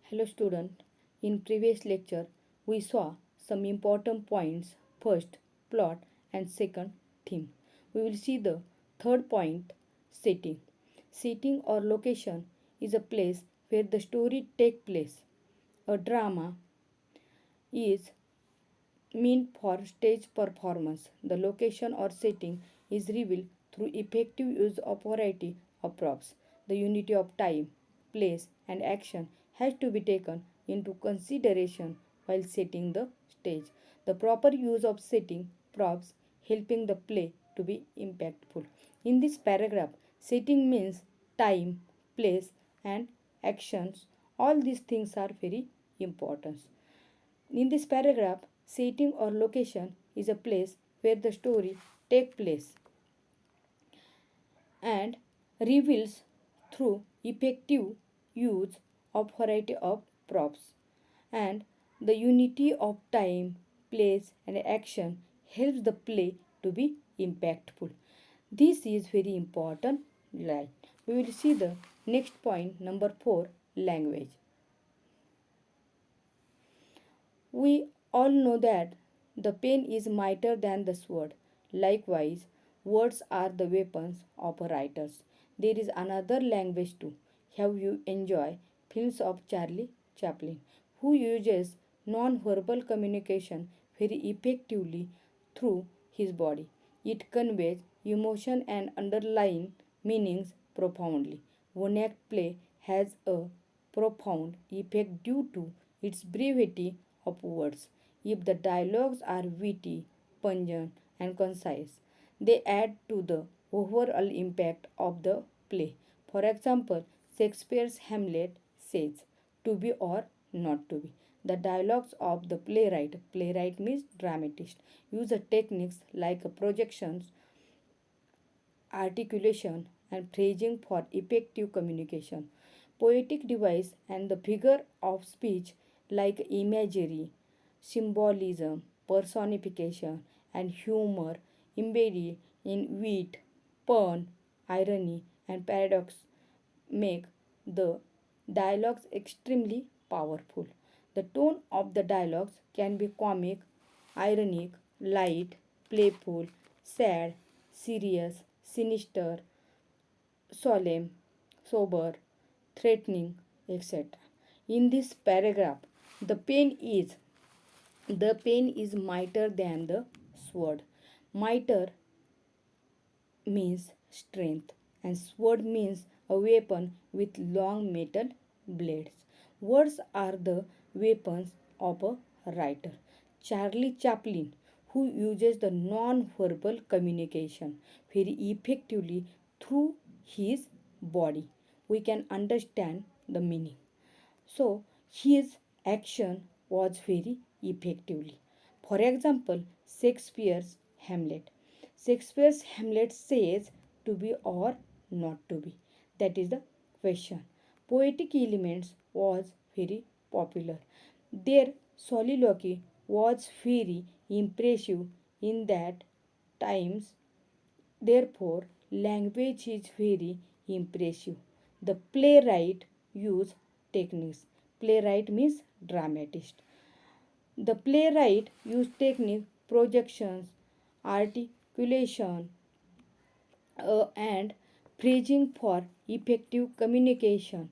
Hello student, in previous lecture we saw some important points. First, plot, and second, theme. We will see the third point, setting. Setting or location is a place where the story takes place. A drama is meant for stage performance. The location or setting is revealed through effective use of variety of props. The unity of time, place, and action has to be taken into consideration while setting the stage. The proper use of setting props helping the play to be impactful. In this paragraph, setting means time, place, and actions. All these things are very important. In this paragraph, setting or location is a place where the story takes place and reveals through effective use of variety of props, and the unity of time, place, and action helps the play to be impactful. This is very important. Right, we will see the next point, number 4, language. We all know that the pen is mightier than the sword. Likewise, words are the weapons of writers. There is another language too. Have you enjoyed films of Charlie Chaplin, who uses non-verbal communication very effectively through his body? It conveys emotion and underlying meanings profoundly. One act play has a profound effect due to its brevity of words. If the dialogues are witty, pungent, and concise, they add to the overall impact of the play. For example, Shakespeare's Hamlet says, "To be or not to be." The dialogues of the playwright means dramatist, use techniques like projections, articulation, and phrasing for effective communication. Poetic device and the figure of speech like imagery, symbolism, personification, and humor embedded in wit, pun, irony, and paradox make the dialogues extremely powerful. The tone of the dialogues can be comic, ironic, light, playful, sad, serious, sinister, solemn, sober, threatening, etc. In this paragraph, the pen is the pen is mightier than the sword. Mitre means strength, and sword means a weapon with long metal blades. Words are the weapons of a writer. Charlie Chaplin, who uses the non-verbal communication very effectively through his body, we can understand the meaning. So his action was very effectively. For example, Shakespeare's Hamlet. Shakespeare's Hamlet says to be or not to be. That is the question. Poetic elements was very popular. Their soliloquy was very impressive in that times. Therefore, language is very impressive. The playwright used techniques. Playwright means dramatist. The playwright used technique, projections, articulation, and phrasing for effective communication.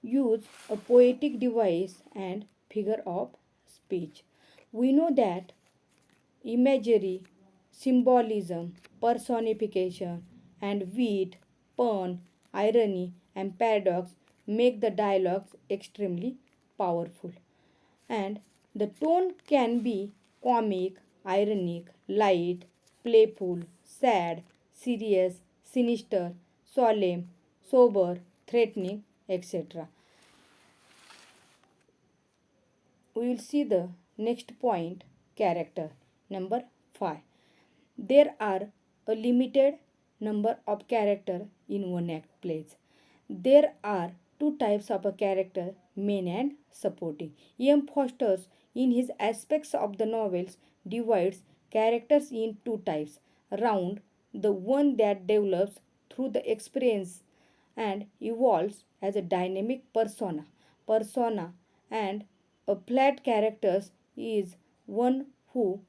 Use a poetic device and figure of speech. We know that imagery, symbolism, personification, and wit, pun, irony, and paradox make the dialogues extremely powerful. And the tone can be comic, ironic, light, playful, sad, serious, sinister, solemn, sober, threatening, etc. We will see the next point, character. Number 5. There are a limited number of characters in one act plays. There are two types of a character, main and supporting. E.M. Foster in his aspects of the novels divides characters in two types, round the one that develops through the experience and evolves as a dynamic persona, persona, and a flat character is one who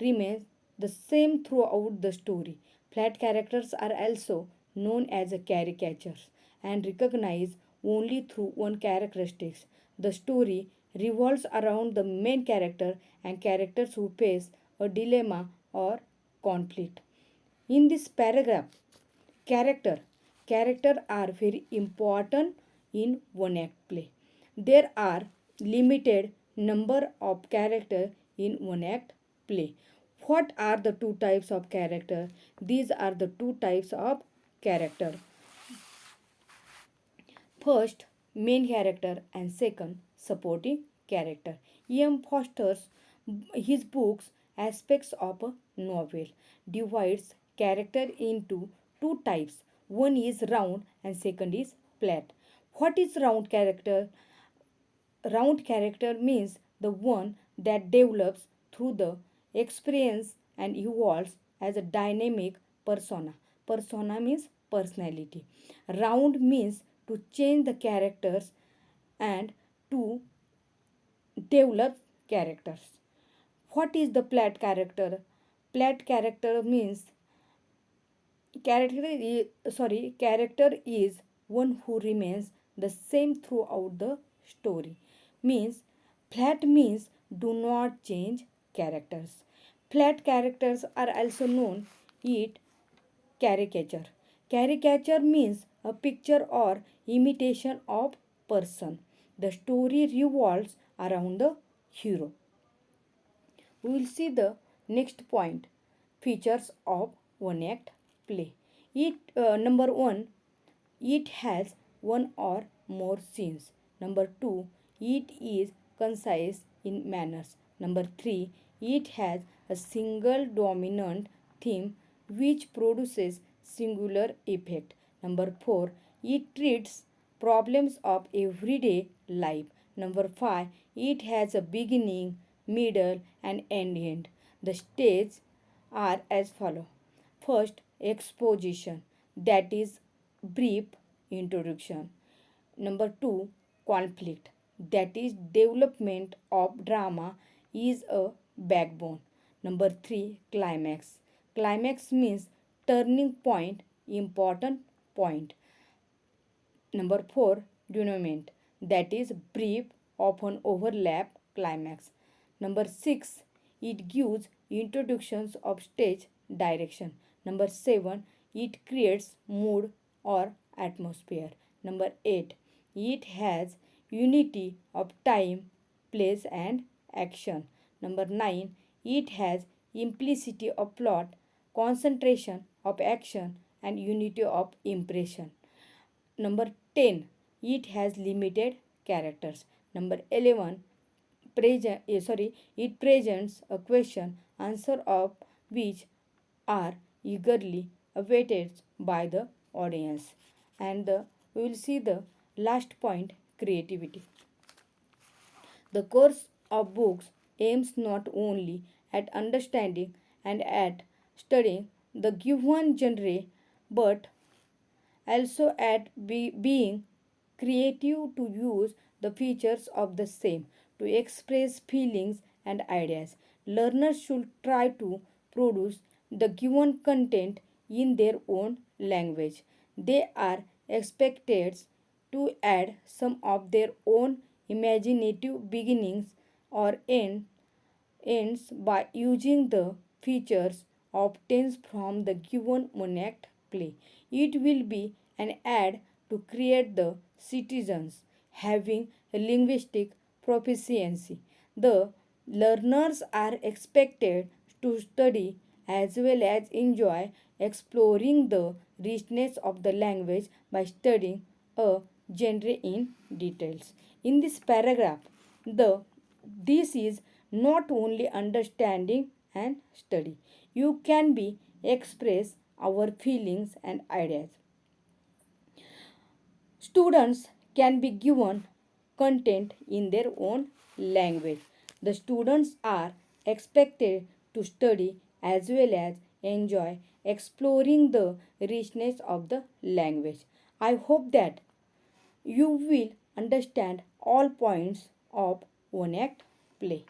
remains the same throughout the story. Flat characters are also known as caricatures and recognized only through one characteristics. The story revolves around the main character and characters who face a dilemma or conflict. In this paragraph, character character are very important in one act play. There are limited number of character in one act play. What are the two types of character? These are the two types of character. First, main character, and second, supporting character. E.M. Foster's his books Aspects of a Novel divides character into two types. One is round and second is flat. What is round character? Round character means the one that develops through the experience and evolves as a dynamic persona. Persona means personality. Round means to change the characters and to develop characters. What is the flat character? Flat character means character is one who remains the same throughout the story. Means flat means do not change characters. Flat characters are also known it caricature. Caricature means a picture or imitation of person. The story revolves around the hero. We will see the next point, features of one act play. Number one, it has one or more scenes. Number two, it is concise in manners. Number three, it has a single dominant theme which produces singular effect. Number four, it treats problems of everyday life. Number five, it has a beginning, middle, and end. The stages are as follow. First, exposition, that is brief introduction. Number two, conflict, that is development of drama is a backbone. Number three, climax. Climax means turning point, important point. Number four, denouement, that is brief, often overlap climax. Number six, it gives introductions of stage direction. Number seven, it creates mood or atmosphere. Number eight, it has unity of time, place, and action. Number nine, it has implicity of plot, concentration of action, and unity of impression. Number 10, it has limited characters. Number 11, it presents a question, answer of which are eagerly awaited by the audience. And we will see the last point, creativity. The course of books aims not only at understanding and at studying the given genre but also at being creative to use the features of the same to express feelings and ideas. Learners should try to produce the given content in their own language. They are expected to add some of their own imaginative beginnings or ends by using the features obtained from the given monact play. It will be an aid to create the citizens having a linguistic proficiency. The learners are expected to study as well as enjoy exploring the richness of the language by studying a genre in details. In this paragraph, the this is not only understanding and study. You can be express our feelings and ideas. Students can be given content in their own language. The students are expected to study as well as enjoy exploring the richness of the language. I hope that you will understand all points of one act play.